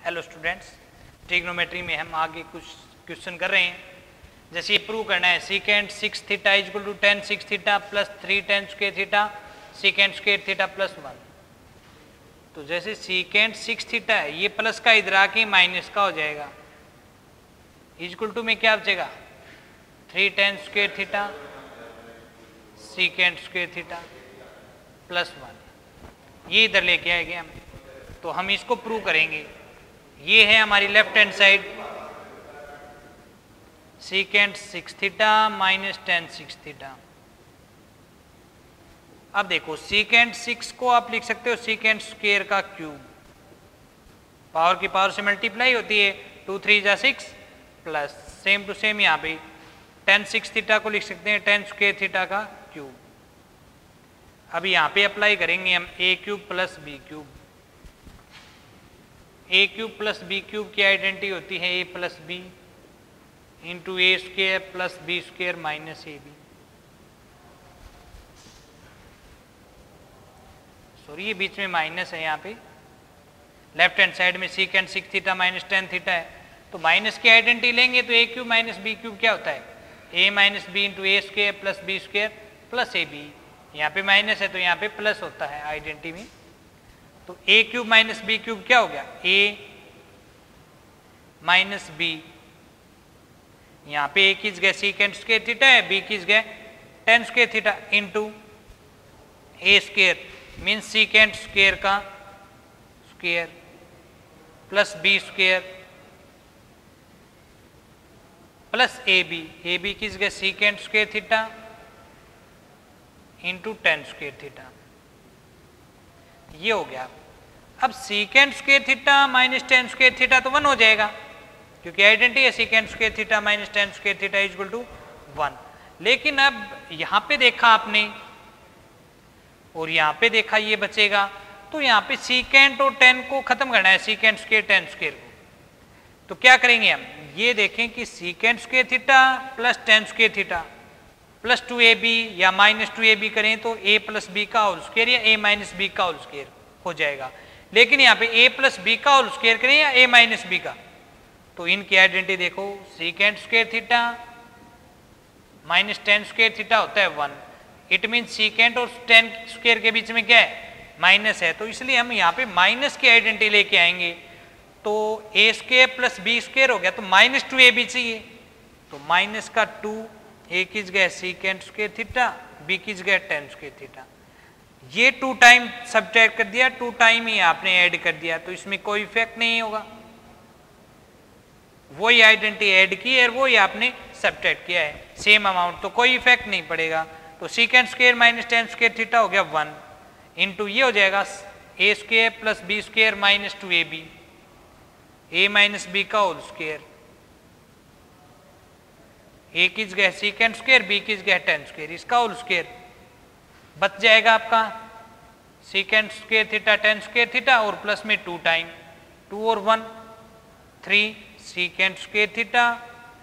Hello students, trigonometry में हम आगे कुछ क्वेश्चन कर रहे हैं। जैसे ये प्रूव करना है secant 6 theta equal to tan 6 theta plus 3 tan square theta secant square theta plus 1। तो जैसे सीकेंट 6 थीटा है, ये प्लस का इधर आके माइनस का हो जाएगा। इक्वल टू में क्या बचेगा 3 tan square theta secant square theta plus 1। ये इधर लेके आएंगे हम, तो हम इसको प्रूव करेंगे। ये है हमारी left hand side secant 6 theta minus tan 6 theta. अब देखो सीकेंट 6 को आप लिख सकते हो सीकेंट स्क्वायर का क्यूब, पावर की पावर से मल्टीप्लाई होती है, 2 3 जा 6 प्लस सेम टू सेम यहाँ पे tan 6 थीटा को लिख सकते हैं tan स्क्वायर थीटा का क्यूब। अब यहाँ पे अप्लाई करेंगे हम a cube plus b cube. A cube plus B cube की आइडेंटिटी होती है A plus B into A square plus B square minus A B. Sorry, ये बीच में माइनस है यहाँ पे। लेफ्ट हैंड साइड में secant 6 theta minus tan theta है, तो माइनस की आइडेंटिटी लेंगे तो A cube minus B cube क्या होता है A minus B into A square plus B square plus A B. यहाँ पे माइनस है तो यहाँ पे प्लस होता है आइडेंटिटी में। तो A cube minus B cube क्या हो गया ए माइनस बी। यहाँ पे ए की जगह सीकेंट स्क्वायर थीटा है, बी की जगह tan square theta into A square mean secant square का square plus B square plus A B की जगह secant square theta into tan square theta. ये हो गया। अब secant square theta minus tan square theta तो 1 हो जाएगा, क्योंकि आइडेंटिटी है secant square theta minus tan square theta equal to 1। लेकिन अब यहां पे देखा आपने और यहां पे देखा ये बचेगा, तो यहां पे सीकेंट और tan को खत्म करना है, सीकेंट स्क्वायर tan स्क्वायर को। तो क्या करेंगे हम, ये देखें कि secant square theta plus tan square theta plus 2ab या माइनस 2ab करें तो a प्लस बी का होल स्क्वायर या a माइनस बी का होल स्क्वायर हो जाएगा। लेकिन यहाँ पे a प्लस बी का होल स्क्वायर करें या a माइनस बी का, तो इनकी आइडेंटिटी देखो secant square theta minus tan square theta होता है 1। इट मीन सीकेंट और tan स्क्वायर के बीच में क्या है माइनस है, तो इसलिए हम यहाँ पे माइनस की आइडेंटिटी लेके आएंगे। तो a square plus B square हो गया, तो माइनस 2ab चाहिए, तो माइनस का 2 ए की जगह सीकेंट स्क्वायर थीटा बी की जगह tan स्क्वायर थीटा। ये 2 टाइम सब्ट्रैक्ट कर दिया, 2 टाइम ही आपने ऐड कर दिया, तो इसमें कोई इफेक्ट नहीं होगा। वही आइडेंटिटी ऐड की है और वही आपने सब्ट्रैक्ट किया है, सेम अमाउंट, तो कोई इफेक्ट नहीं पड़ेगा। तो secant square minus tan square theta हो गया 1 इंटू ये हो जाएगा A square plus B square minus 2ab A minus B का होल स्क्वायर। ए की जगह सीकेंट स्क्वायर बी की जगह tan स्क्वायर, इसका होल स्क्वायर बच जाएगा आपका secant square theta tan square theta और प्लस में 2 टाइम 2 और 1 3 secant square theta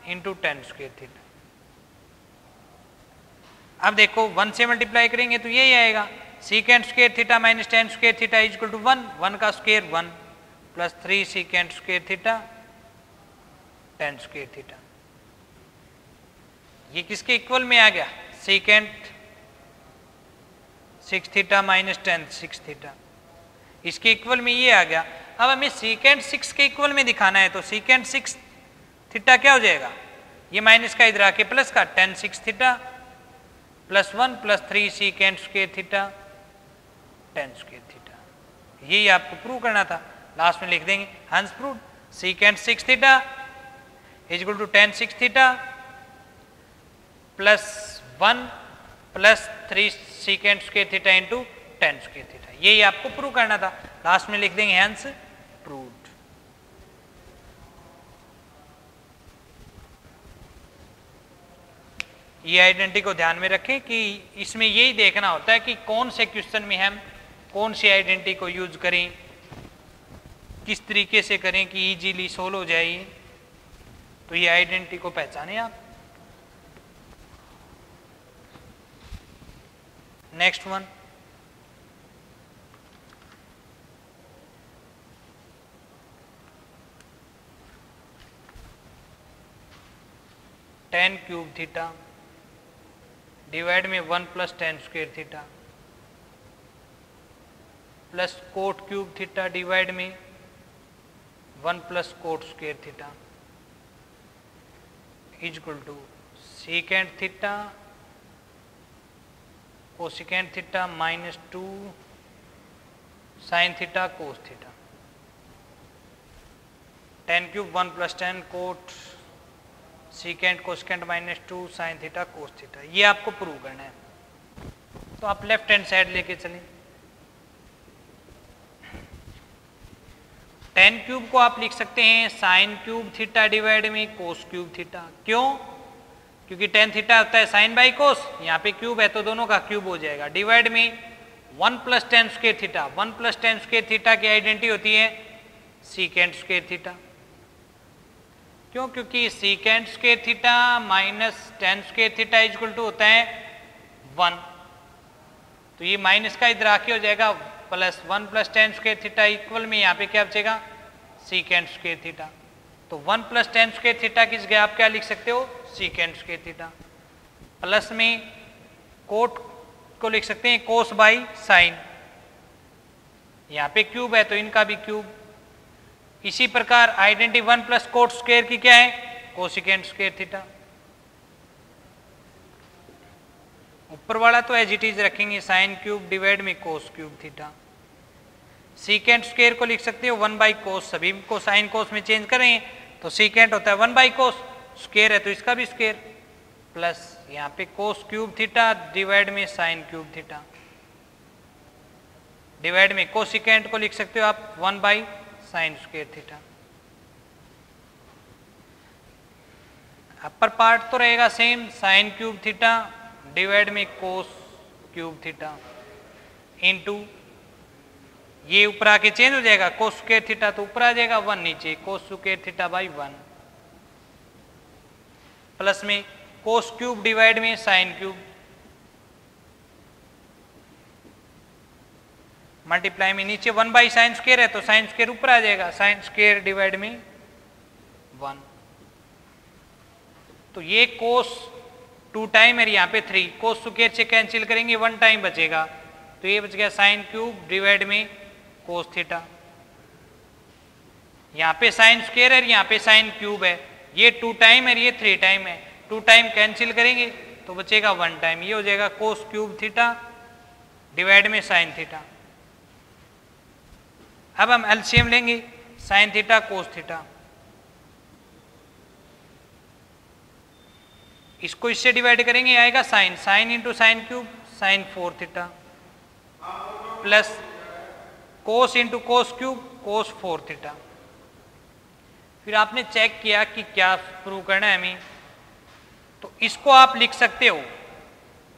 into tan square theta. अब देखो 1 से मल्टीप्लाई करेंगे तो यही आएगा secant square theta minus tan square theta equal to 1 का square 1 plus 3 secant square theta tan square theta. ये किसके इक्वल में आ गया secant 6 theta minus tan 6 theta, इसके इक्वल में ये आ गया। अब हमें सीकेंट 6 के इक्वल में दिखाना है, तो सीकेंट 6 थीटा क्या हो जाएगा, ये माइनस का इधर आके प्लस का tan 6 theta plus 1 plus 3 secant square theta tan square theta. यही आपको प्रूव करना था, लास्ट में लिख देंगे hence prove secant 6 theta equal to tan 6 theta plus 1 plus 3 secant square theta into tan square theta. यही आपको प्रूव करना था, लास्ट में लिख देंगे हेंस प्रूव्ड। ये आइडेंटिटी को ध्यान में रखें कि इसमें यही देखना होता है कि कौन से क्वेश्चन में हम कौन सी आइडेंटिटी को यूज करें, किस तरीके से करें कि इजीली सोल्व हो जाए। तो ये आइडेंटिटी को पहचाने आप। Next one, tan cube theta divide में 1 plus tan square theta plus cot cube theta divide में 1 plus cot square theta is equal to secant theta cosecant theta minus 2 sine theta cos theta. Tan cube 1 plus tan cot secant cosecant minus 2 sine theta cos theta, ये आपको prove करना है। तो आप left hand side लेके चलें। Ten cube को आप लिख सकते हैं साइन क्यूब थीटा डिवाइड में कोस क्यूब थीटा। क्यों? क्योंकि टेन थीटा होता है साइन बाई कोस, यहाँ पे क्यूब है तो दोनों का क्यूब हो जाएगा। डिवाइड में 1 plus tan square theta, 1 plus tan square theta की आइडेंटिटी होती है सीकेंट स्क्वायर थीटा। क्यों? क्योंकि secant square theta minus tan square theta is equal to होता है 1, तो ये माइनस का इधर आके हो जाएगा plus 1 plus tan square theta equal में यहाँ पे क्या बचेगा सीकेंट स्क्वायर थीटा। तो 1 प्लस टेन स्क्वायर थीटा किस जगह आप क्या लिख सकते हो सीकेंट स्क्वायर थीटा। प्लस में कोट को लिख सकते हैं कोस बाई साइन, यहाँ पे क्यूब है तो इनका भी क्यूब। इसी प्रकार आइडेंटिटी 1 प्लस कोट स्क्वायर की क्या है कोसिकेंट स्क्वायर थीटा। ऊपर वाला तो एज इट इज रखेंगे साइन क्यूब डिवाइड में कोस क्यूब थीटा। सीकेंट स्क्वायर को लिख सकते हो 1 बाई कोस, सभी को साइन कोस में चेंज करें तो सीकेंट होता है 1 बाई कोस, स्क्वायर है तो इसका भी स्क्वायर, प्लस यहाँ पे कोस क्यूब थीटा डिवाइड में साइन क्यूब थीटा डिवाइड में कोसिकेंट को लिख सकते हो आप 1 by sine square theta. Upper part तो रहेगा same sign cube theta divide में कोस क्यूब थीटा इनटू ये ऊपर आके चेंज हो जाएगा कोस स्क्वायर थीटा तो ऊपर आ जाएगा 1 नीचे कोस स्क्वायर थीटा बाई 1 प्लस में कोस क्यूब डिवाइड में साइन क्यूब मल्टीप्लाई में नीचे 1 बाई साइन स्क्वायर है तो साइन स्क्वायर ऊपर आ जाएगा साइन स्क्वायर डिवाइड में 1। तो ये कोस 2 टाइम है यहाँ पे 3 कोस स्क्वायर से कैंसिल करेंगे 1 टाइम बचेगा तो ये बच गया साइन क्यूब डिवाइड में कोस थीटा। यहाँ पे साइन स्क्वायर है यहाँ पे साइन क्यूब है, ये 2 टाइम है ये 3 टाइम है, 2 टाइम कैंसिल करेंगे तो बचेगा 1 टाइम, ये हो जाएगा कोस क्यूब थीटा डिवाइड में साइन थीटा। अब हम एलसीएम लेंगे साइन थीटा कोस थीटा, इसको इससे डिवाइड करेंगे आएगा sine, sine into sine cube sine 4 theta plus cos into cos cube cos 4 theta. फिर आपने चेक किया कि क्या प्रूव करना है हमें, तो इसको आप लिख सकते हो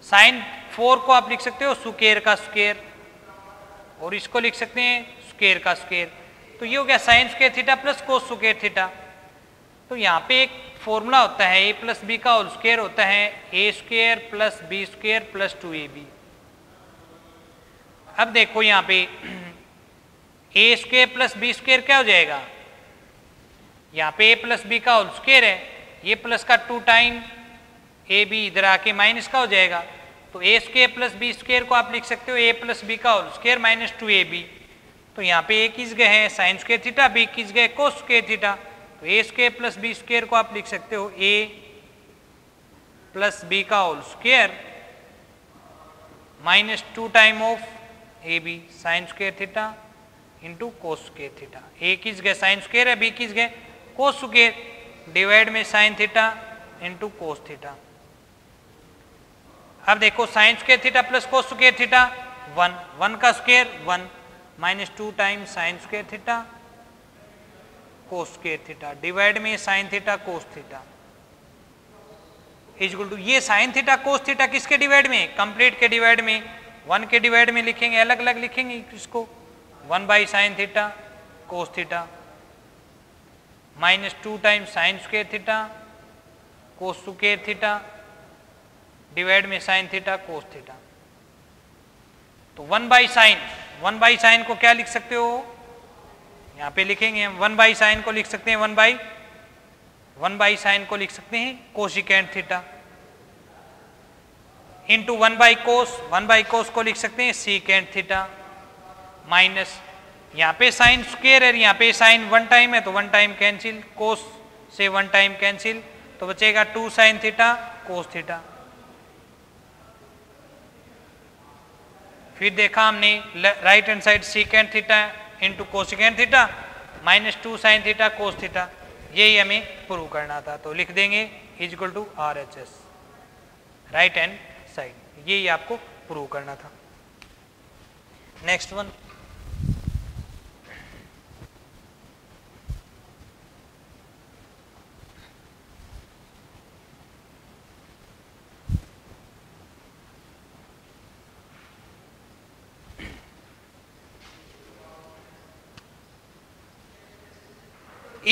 साइन 4 को आप लिख सकते हो स्क्वायर का स्क्वायर और इसको लिख सकते हैं स्क्वायर का स्क्वायर, तो ये हो गया sine square theta plus cos square theta. तो यहाँ पे एक फॉर्मूला होता है ए प्लस बी का होल स्क्वायर होता है A square plus B square plus 2ab। अब देखो यहाँ पे A square plus B square क्या हो जाएगा, यहाँ पे ए प्लस बी का होल स्क्वायर है, ये प्लस का 2 टाइम ए बी इधर आके माइनस का हो जाएगा, तो A square plus B square को आप लिख सकते हो ए प्लस बी का होल स्क्वायर माइनस 2ab। तो यहाँ पे ए किस गए है साइन स्क्वायर थीटा, बी किस गए कोस स्क्वायर थीटा, तो A square plus B square को आप लिख सकते हो ए प्लस बी का whole square minus 2 time of A B sine square theta into cos square theta. A किस गए साइन स्क्वायर है, बी किस गए कोस स्क्वायर डिवाइड में sine theta into cos theta. अब देखो sine square theta plus cos square theta 1 का square 1 minus 2 time sine square theta cos square theta divide में sine theta cos theta is equal to ये sine theta cos theta किसके divide में complete के divide में 1 के divide में लिखेंगे, अलग अलग लिखेंगे इसको 1 by sine theta cos theta minus 2 time sine square theta cos square theta divide में साइन थीटा कोस थीटा। तो 1 बाई साइन को क्या लिख सकते हो, यहाँ पे लिखेंगे हम 1 बाई साइन को लिख सकते हैं 1 बाई 1 बाई साइन को लिख सकते हैं कोसिकेंट थीटा, इंटू 1 बाई कोस को लिख सकते हैं सीकेंट थीटा, माइनस यहाँ पे साइन स्क्वायर है, यहाँ पे साइन 1 टाइम है तो 1 टाइम कैंसिल, कोस से 1 टाइम कैंसिल, तो बचेगा 2 साइन थीटा कोस थीटा। फिर देखा हमने right hand side secant theta into cosecant theta minus 2 sine theta cos theta, यही हमें प्रूव करना था, तो लिख देंगे is equal to RHS right hand side, यही आपको प्रूव करना था। Next one,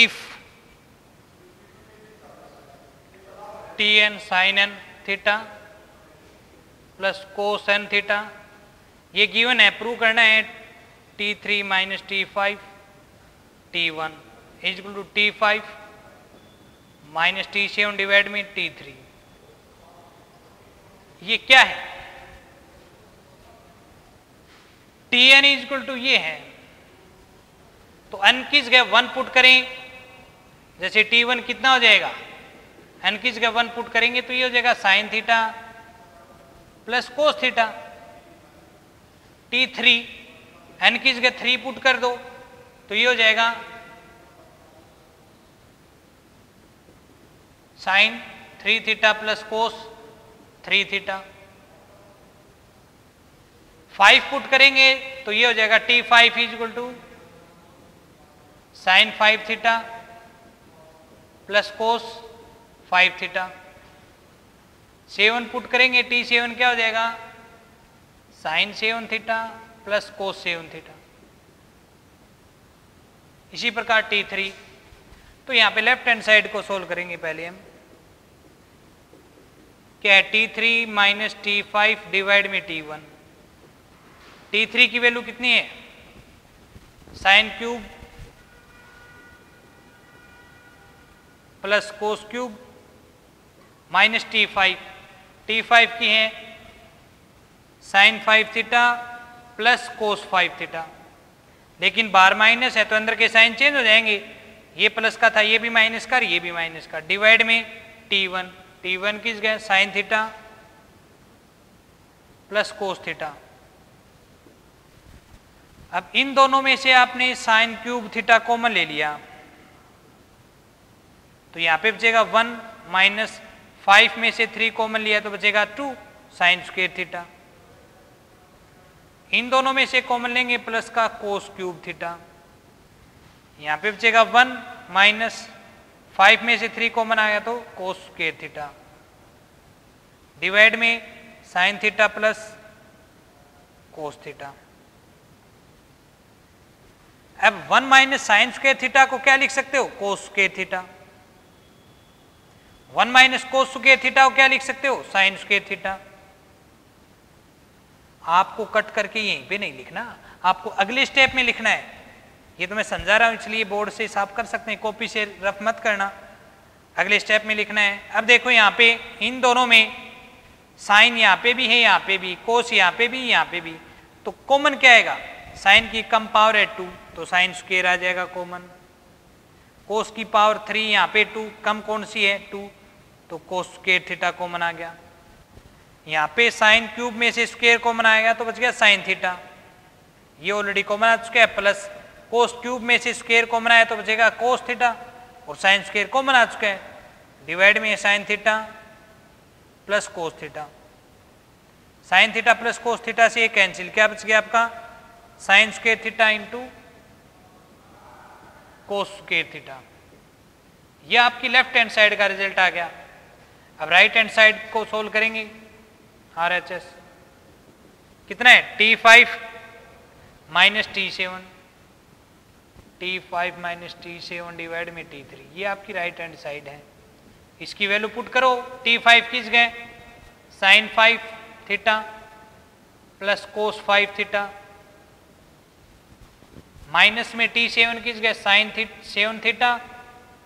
if Tn sin n theta plus cos n theta, ये गिवन है, प्रूव करना है T3 minus T5 T1 is equal to T5 minus T7 divide में T3। ये क्या है? Tn इज इक्वल टू ये है, तो n की जगह 1 पुट करें, जैसे T1 कितना हो जाएगा, n की जगह 1 पुट करेंगे तो ये हो जाएगा sign theta plus cos theta. T3 n की जगह 3 पुट कर दो तो ये हो जाएगा sine 3 theta plus cos 3 theta. 5 put करेंगे तो ये हो जाएगा T5 is equal to sine 5 theta plus cos 5 theta. 7 put करेंगे, T7 क्या हो जाएगा, sine 7 theta plus cos 7 theta. इसी प्रकार T3, तो यहां पे लेफ्ट हैंड साइड को सोल्व करेंगे पहले हम, क्या है T3 माइनस T5 डिवाइड में T1। T3 की वैल्यू कितनी है, sine cube plus cos cube minus T5 की है sine 5 theta plus cos 5 theta, लेकिन बार माइनस है तो अंदर के साइन चेंज हो जाएंगे, ये प्लस का था ये भी माइनस का, ये भी माइनस का, डिवाइड में T1 किस गए साइन थीटा प्लस कोस थीटा। अब इन दोनों में से आपने साइन क्यूब थीटा कॉमन ले लिया तो यहां पे बचेगा 1 माइनस 5 में से 3 कॉमन लिया तो बचेगा 2 साइन स्क्वायर थीटा। इन दोनों में से कॉमन लेंगे प्लस का कोस क्यूब थीटा, यहां पे बचेगा 1 माइनस 5 में से 3 कॉमन आया तो कोस स्क्वायर थीटा, डिवाइड में साइन थीटा प्लस कोस थीटा। अब 1 माइनस साइन स्क्वायर थीटा को क्या लिख सकते हो, कोस square theta. 1 minus cos square theta को क्या लिख सकते हो, साइन स्क्वायर थीटा। आपको कट करके यहीं पे नहीं लिखना, आपको अगले स्टेप में लिखना है, ये तो मैं समझा रहा हूं इसलिए बोर्ड से साफ कर सकते हैं, कॉपी से रफ मत करना, अगले स्टेप में लिखना है। अब देखो यहाँ पे इन दोनों में साइन यहाँ पे भी है, यहाँ पे भी, कोस यहाँ पे भी, यहाँ पे भी, तो कॉमन क्या आएगा, साइन की कम पावर है 2 तो साइन स्क्वायर आ जाएगा कॉमन, कोस की पावर 3 यहाँ पे 2, कम कौन सी है 2 तो कोस स्क्वायर थीटा कॉमन आ गया। यहाँ पे साइन क्यूब में से स्क्वायर कॉमन आएगा तो बच गया साइन थीटा, ये ऑलरेडी कॉमन आ चुका है, प्लस कोस क्यूब में से स्क्वायर कॉमन आया तो बचेगा कोस थीटा और साइन स्क्वायर कॉमन आ चुका है, डिवाइड में साइन थीटा प्लस कोस थीटा। साइन थीटा प्लस कोस थीटा से ये कैंसिल, क्या बच गया आपका sign square theta into cos square theta. ये आपकी लेफ्ट हैंड साइड का रिजल्ट आ गया। अब राइट हैंड साइड को सोल्व करेंगे, RHS कितना है T5 minus T7, T5 minus T7 divide में T3, ये आपकी राइट हैंड साइड है। इसकी वैल्यू पुट करो, T5 किस गए sine 5 theta plus cos 5 theta, minus में T7 किस गए sine 7 theta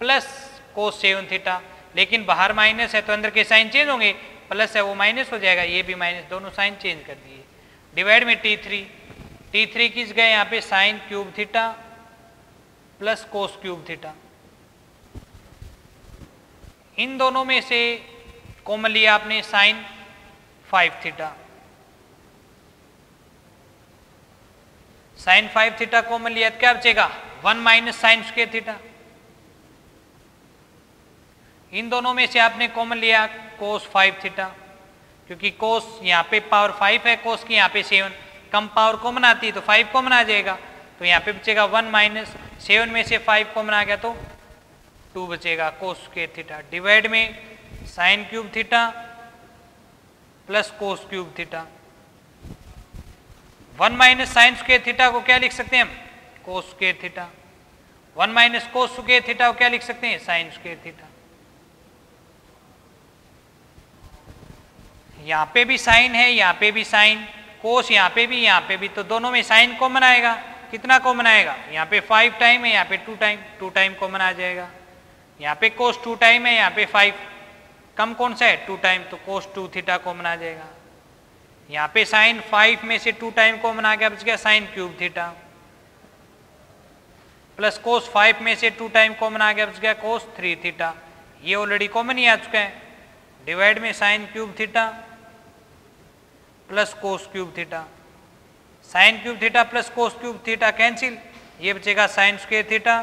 plus cos 7 theta, लेकिन बाहर माइनस है तो अंदर के साइन चेंज होंगे, प्लस है वो माइनस हो जाएगा, ये भी माइनस, दोनों साइन चेंज कर दिए। डिवाइड में T3 किस गए यहाँ पे sine cube theta plus cos cube theta, इन दोनों में से कॉमन लिया आपने sine 5 theta, sine 5 theta common लिया तो क्या बचेगा 1 माइनस साइन स्क्वायर थीटा। इन दोनों में से आपने कॉमन लिया कोस 5 थीटा, क्योंकि कोस यहाँ पे पावर 5 है, कोस की यहाँ पे 7, कम पावर कॉमन आती है तो 5 कॉमन आ जाएगा, तो यहाँ पे बचेगा 1 माइनस 7 में से 5 कॉमन आ गया तो 2 बचेगा कोस स्क्वायर थीटा। डिवाइड में sign cube theta plus cos cube theta, 1 minus sine square theta को क्या लिख सकते हैं हम कोस square theta, 1 minus cos square theta को क्या लिख सकते हैं साइन स्क्वायर थीटा। यहाँ पे भी साइन है, यहाँ पे भी साइन, कोस यहाँ पे भी, तो दोनों में साइन कॉमन आएगा, कितना कॉमन आएगा, यहाँ पे 5 टाइम है, यहाँ पे 2 टाइम कॉमन आ जाएगा, यहाँ पे कोस 2 टाइम है, यहाँ पे 5, कम कौन सा है 2 टाइम, तो कोस 2 थीटा कॉमन आ जाएगा। यहाँ पे साइन 5 में से 2 टाइम कॉमन आ गया, बच गया sign cube theta, plus cos 5 में से 2 टाइम कॉमन आ गया, बच गया कोस 3 थीटा, ये ऑलरेडी कॉमन ही आ चुका है। डिवाइड में sign cube theta plus cos cube theta, sign cube theta plus cos cube theta cancel, ये बचेगा sign square theta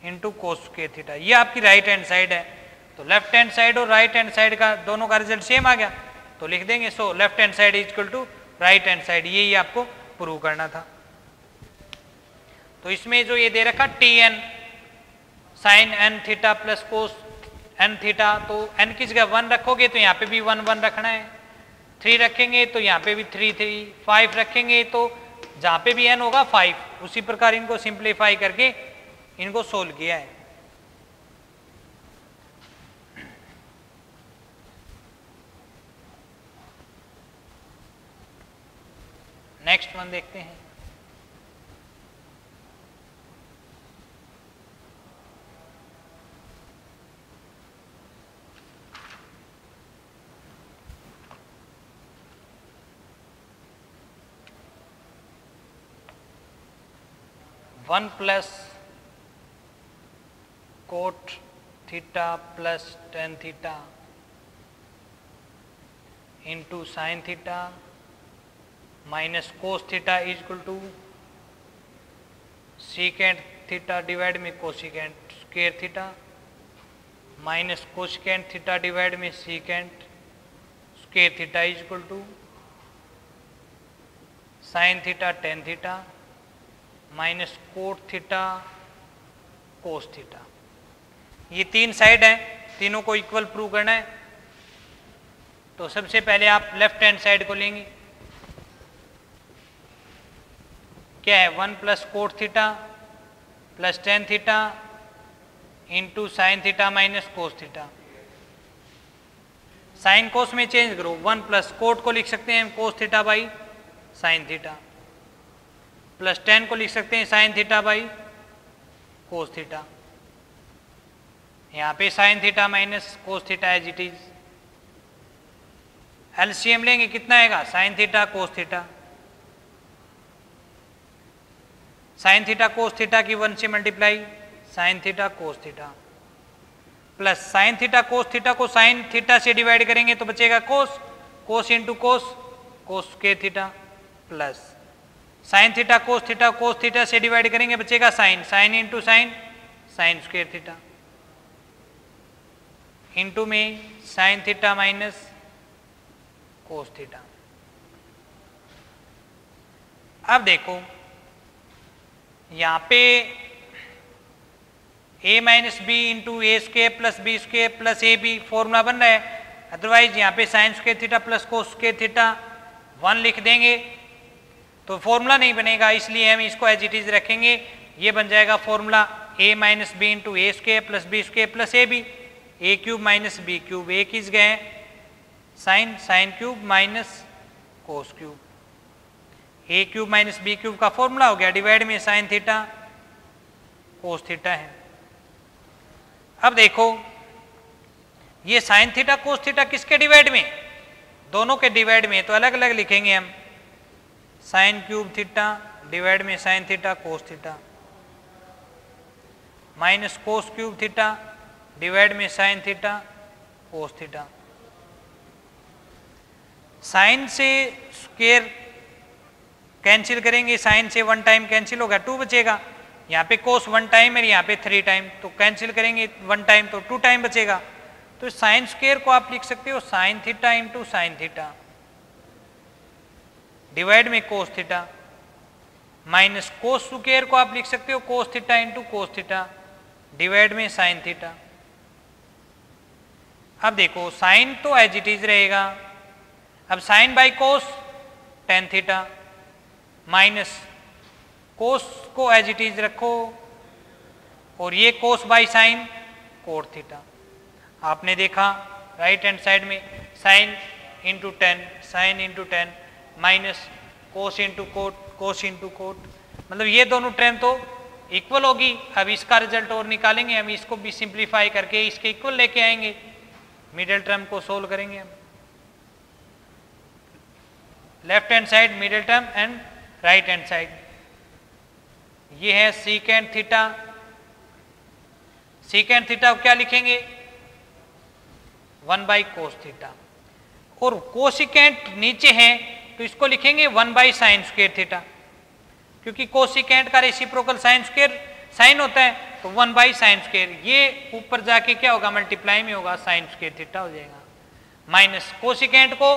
into cos square theta, ये आपकी राइट हैंड साइड है। तो लेफ्ट हैंड साइड और राइट हैंड साइड का दोनों का रिजल्ट सेम आ गया, तो लिख देंगे so left hand side is equal to right hand side, यही आपको प्रूव करना था। तो इसमें जो ये दे रखा tn sine n theta plus cos n theta, तो n की जगह 1 रखोगे तो यहाँ पे भी 1 1 रखना है, 3 रखेंगे तो यहाँ पे भी 3 3, 5 रखेंगे तो जहाँ पे भी n होगा 5, उसी प्रकार इनको सिंप्लीफाई करके इनको सोल्व किया है। नेक्स्ट वन देखते हैं। One plus cot theta plus tan theta into sine theta minus cos theta is equal to secant theta divide में cosecant square theta minus cosecant theta divide में secant square theta is equal to sine theta tan theta minus cot theta cos theta. ये 3 side है, तीनों को equal prove करना है। तो सबसे पहले आप लेफ्ट हैंड साइड को लेंगे, क्या है 1 plus cot theta plus tan theta into sine theta minus cos theta. Sine cos में चेंज करो, 1 प्लस कोट को लिख सकते हैं cos theta by sine theta, plus tan को लिख सकते हैं sine theta by cos theta. यहाँ पे sine theta minus cos theta as it is. LCM लेंगे कितना आएगा sine theta cos theta, sine theta cos theta की 1 से multiply sine theta cos theta plus sine theta cos theta को sine theta से divide करेंगे तो बचेगा cos, cos into cos cos square theta plus sine theta cos theta से divide करेंगे बचेगा sine, sine into sine sine square theta into में sine theta minus cos theta. अब देखो यहाँ पे a minus B into A square plus B square plus A B formula बन रहा है, अदरवाइज यहाँ पे sine square theta plus cos square theta 1 लिख देंगे तो फॉर्मूला नहीं बनेगा, इसलिए हम इसको एज इट इज रखेंगे। ये बन जाएगा formula a minus B into A square plus B square plus A B, A cube minus B cube, A किस गए sine, sine cube minus cos cube, A cube minus B cube का formula हो गया, divide में sine theta cos theta है। अब देखो ये साइन थीटा कोस थीटा किसके डिवाइड में, दोनों के डिवाइड में, तो अलग अलग लिखेंगे हम, साइन क्यूब थीटा डिवाइड में sine theta cos theta, minus cos cube theta divide में sine theta cos theta. Sine से स्क्वायर कैंसिल करेंगे, साइन से 1 टाइम कैंसिल होगा, 2 बचेगा। यहाँ पे कोस 1 टाइम है, यहाँ पे 3 टाइम, तो कैंसिल करेंगे 1 टाइम तो 2 टाइम बचेगा। तो साइन स्क्वायर को आप लिख सकते हो sine theta into sine theta divide में cos theta, minus cos square को आप लिख सकते हो cos theta into cos theta divide में साइन थीटा। अब देखो साइन तो एज इट इज रहेगा, अब sine by cos tan theta minus cos को एज इट इज रखो और ये cos by sine cot theta. आपने देखा राइट हैंड साइड में sine into tan, sine into ten minus cos into coat, कोस into coat, मतलब ये दोनों टर्म तो इक्वल होगी। अब इसका रिजल्ट और निकालेंगे हम, इसको भी सिंप्लीफाई करके इसके इक्वल लेके आएंगे, मिडिल टर्म को सोल्व करेंगे हम, left hand side middle term and right hand side. ये है सीकेंट थीटा, सीकेंट थीटा को क्या लिखेंगे 1 बाई कोस थीटा, और कोसिकेंट नीचे है तो इसको लिखेंगे 1 बाई साइन स्क्वायर थीटा, क्योंकि कोसिकेंट का रेसिप्रोकल साइन स्क्वायर साइन होता है, तो 1 बाई साइन स्क्वायर, ये ऊपर जाके क्या होगा मल्टीप्लाई में होगा, साइन स्क्वायर थीटा हो जाएगा। माइनस कोसिकेंट को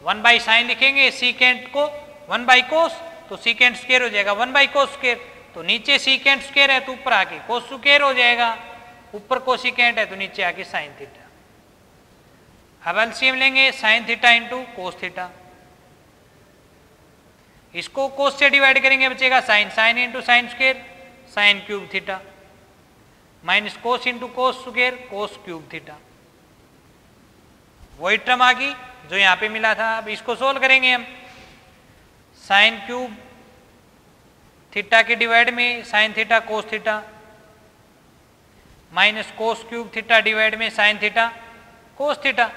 1 बाई साइन लिखेंगे, सीकेंट को 1 बाई कोस, तो सीकेंट स्क्वायर हो जाएगा 1 बाई कोस स्क्वायर, तो नीचे सीकेंट स्क्वायर है तो ऊपर आके कोस स्क्वायर हो जाएगा, ऊपर कोसिकेंट है तो नीचे आके साइन थीटा। अब एलसीएम लेंगे sine theta into cos theta, इसको कोस से डिवाइड करेंगे बचेगा sine, sine into sine square sine cube theta minus cos into cos square cos cube theta. वही टर्म आ गई जो यहां पे मिला था। अब इसको सोल्व करेंगे हम, साइन क्यूब थीटा के डिवाइड में sine theta cos theta minus cos cube theta divide में साइन थीटा कोस थीटा।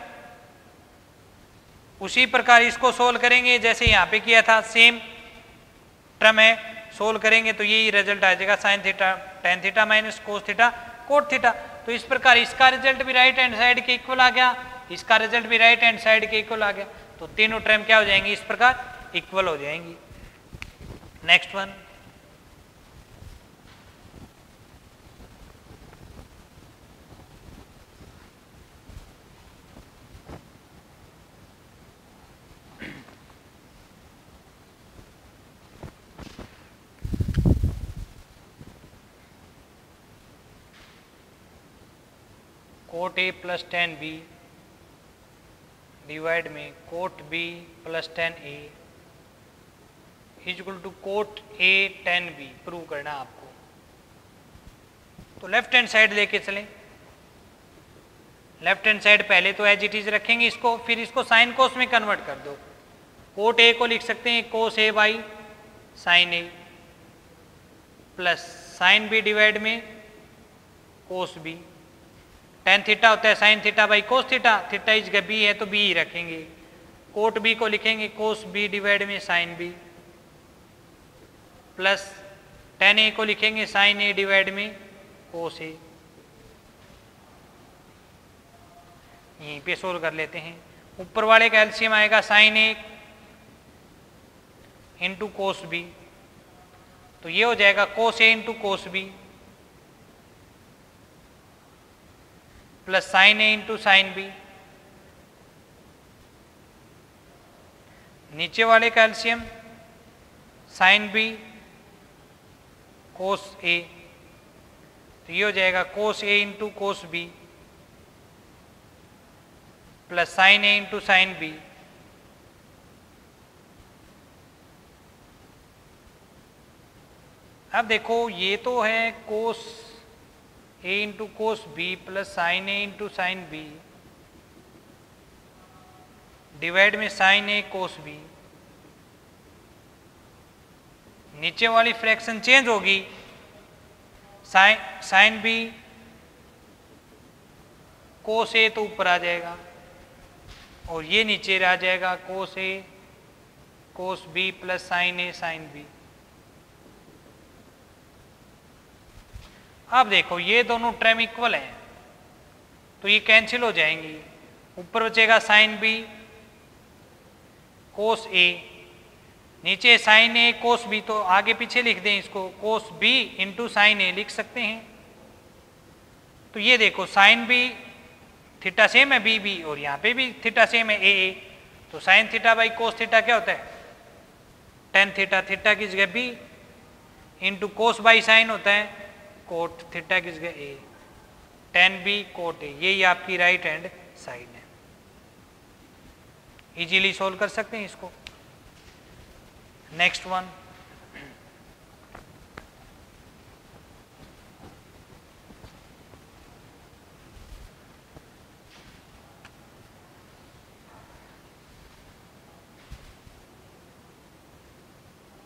उसी प्रकार इसको सोल्व करेंगे जैसे यहां पे किया था, सेम टर्म है, सोल्व करेंगे तो यही रिजल्ट आ जाएगा sign theta tan theta minus cos theta cot theta. तो इस प्रकार इसका रिजल्ट भी राइट हैंड साइड के इक्वल आ गया, इसका रिजल्ट भी राइट हैंड साइड के इक्वल आ गया, तो तीनों टर्म क्या हो जाएंगी इस प्रकार इक्वल हो जाएंगी। Next one, cot A plus tan B divide में cot B plus tan A is equal to cot A tan B prove करना आपको। तो लेफ्ट हैंड साइड लेके चलें, लेफ्ट हैंड साइड पहले तो एज इट इज रखेंगे इसको, फिर इसको साइन कोस में कन्वर्ट कर दो। कोट ए को लिख सकते हैं cos A by sine A plus sine B divide में कोस बी, टेन थीटा होता है sine theta by cos theta, theta is B है तो बी ही रखेंगे। कोट बी को लिखेंगे कोस बी डिवाइड में sine B plus tan A को लिखेंगे साइन ए डिवाइड में कोस ए। यहीं पे सोल्व कर लेते हैं। ऊपर वाले का एलसीएम आएगा sine A into cos B, तो ये हो जाएगा cos A into cos B plus sine A into sine B. नीचे वाले का LCM sine B cos A, तो ये हो जाएगा cos A into cos B plus sine A into sine B. अब देखो ये तो है cos A into cos B plus sine A into sine B divide में साइन ए कोस बी। नीचे वाली फ्रैक्शन चेंज होगी, साइन बी कोस ए तो ऊपर आ जाएगा और ये नीचे आ जाएगा कोस ए कोस बी प्लस साइन ए साइन बी। अब देखो ये दोनों टर्म इक्वल हैं तो ये कैंसिल हो जाएंगी, ऊपर बचेगा साइन बी कोस ए, नीचे साइन ए कोस बी, तो आगे पीछे लिख दें इसको, कोस बी इंटू साइन ए लिख सकते हैं। तो ये देखो साइन बी थीटा सेम है बी बी और यहाँ पे भी थीटा सेम है ए ए, तो sine theta by cos theta क्या होता है टेन थीटा, थीटा की जगह B into cos by sine होता है कोट थीटा की जगह A, tan B cot A, यही आपकी राइट हैंड साइड है। इजीली सोल्व कर सकते हैं इसको। Next one,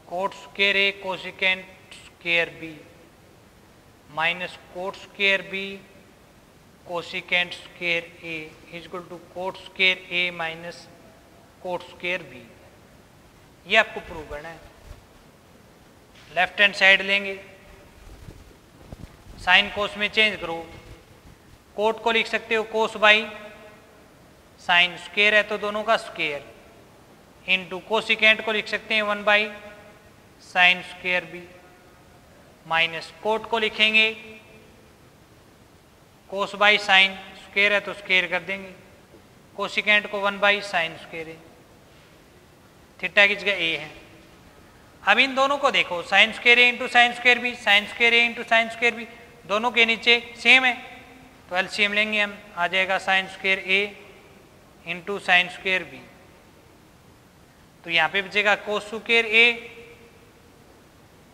cot square A cosecant square B minus cot square B cosecant square A is equal to cot square A minus cot square B. ये आपको prove करना है। Left hand side लेंगे, sine cos में change करो, coat को लिख सकते हो कोस बाई साइन, स्क्वायर है तो दोनों का स्क्वायर, इनटू कोसिकेंट को लिख सकते हैं 1 by sine square B, minus cot को लिखेंगे कोस बाई साइन, स्क्वायर है तो स्क्वायर कर देंगे, कोसिकेंट को 1 बाई साइन स्क्वायर है, थीटा की जगह ए है। अब इन दोनों को देखो, sine square A into sine square B, sine square A into sine square B, दोनों के नीचे सेम है तो एलसीएम लेंगे हम, आ जाएगा sine square A into sine square B. तो यहाँ पे बचेगा cos square A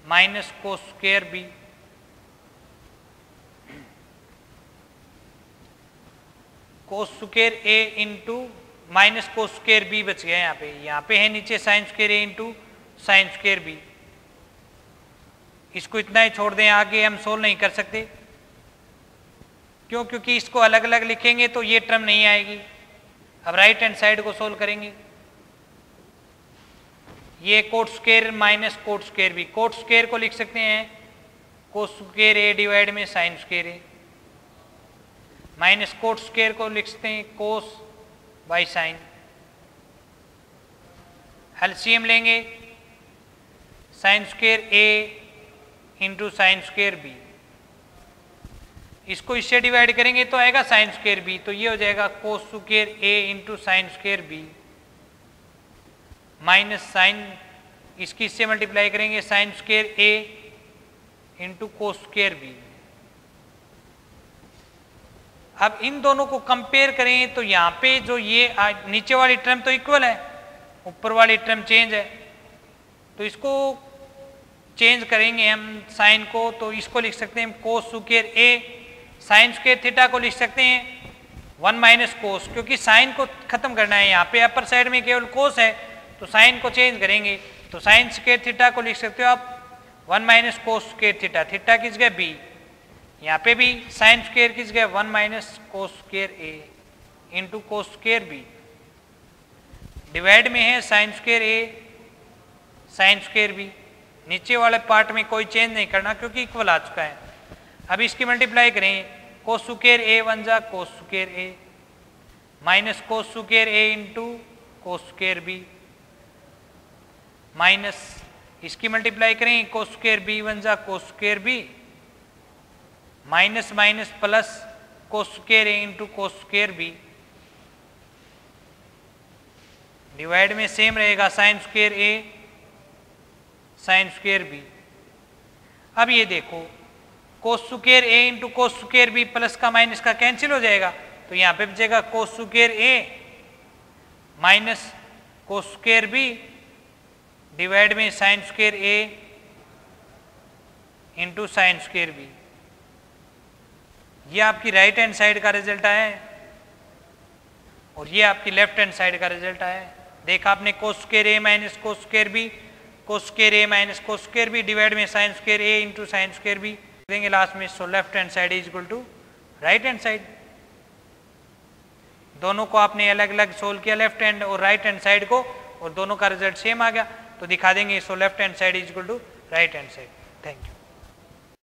minus cos square B, cos square A into minus cos square B बच गया यहाँ पे है नीचे sine square A into sine square B. इसको इतना ही छोड़ दें, आगे हम सोल्व नहीं कर सकते, क्यों? क्योंकि इसको अलग अलग लिखेंगे तो ये टर्म नहीं आएगी। अब राइट हैंड साइड को सोल्व करेंगे, ये cot square minus cot square B, cot square को लिख सकते हैं कोस स्क्वायर ए डिवाइड में sine square A, minus cot square को लिख सकते हैं कोस बाई साइन। एलसीएम लेंगे sine square A into sine square B, इसको इससे डिवाइड करेंगे तो आएगा साइन स्क्वायर बी, तो ये हो जाएगा cos square A into sine square B minus sine, इसकी इससे मल्टीप्लाई करेंगे sine square A into cos square B. अब इन दोनों को कंपेयर करें तो यहाँ पे जो ये नीचे वाली टर्म तो इक्वल है, ऊपर वाली टर्म चेंज है, तो इसको चेंज करेंगे हम साइन को, तो इसको लिख सकते हैं cos square A, sine square theta को लिख सकते हैं 1 माइनस कोस, क्योंकि साइन को खत्म करना है, यहाँ पे अपर साइड में केवल कोस है तो साइन को चेंज करेंगे, तो साइन स्क्वायर थीटा को लिख सकते हो आप 1 minus cos square theta, theta की जगह बी, यहाँ पे भी साइन स्क्वायर की जगह 1 minus cos square A into cos square B, divide में है sine square A sine square B, नीचे वाले पार्ट में कोई चेंज नहीं करना क्योंकि इक्वल आ चुका है। अब इसकी मल्टीप्लाई करें, कोस स्क्वायर ए 1 जा cos square A minus cos square A into cos square B, minus इसकी मल्टीप्लाई करें कोस स्क्वायर बी 1 जा cos square B, minus minus plus cos square A into cos square B, divide में same रहेगा sine square A sine square B. अब ये देखो cos square A into cos square B, plus का minus का cancel हो जाएगा, तो यहाँ पे बचेगा cos square A minus cos square B divide में sine square A into sine square B. ये आपकी राइट हैंड साइड का रिजल्ट आया है और ये आपकी लेफ्ट हैंड साइड का रिजल्ट आया है। देखा आपने cos square A minus cos square B, cos square A minus cos square B divide में sine square A into sine square B देंगे लास्ट में, so left hand side is equal to right hand side. दोनों को आपने अलग अलग solve किया, left hand और राइट हैंड साइड को, और दोनों का रिजल्ट सेम आ गया, तो दिखा देंगे so left hand side is equal to right hand side. Thank you.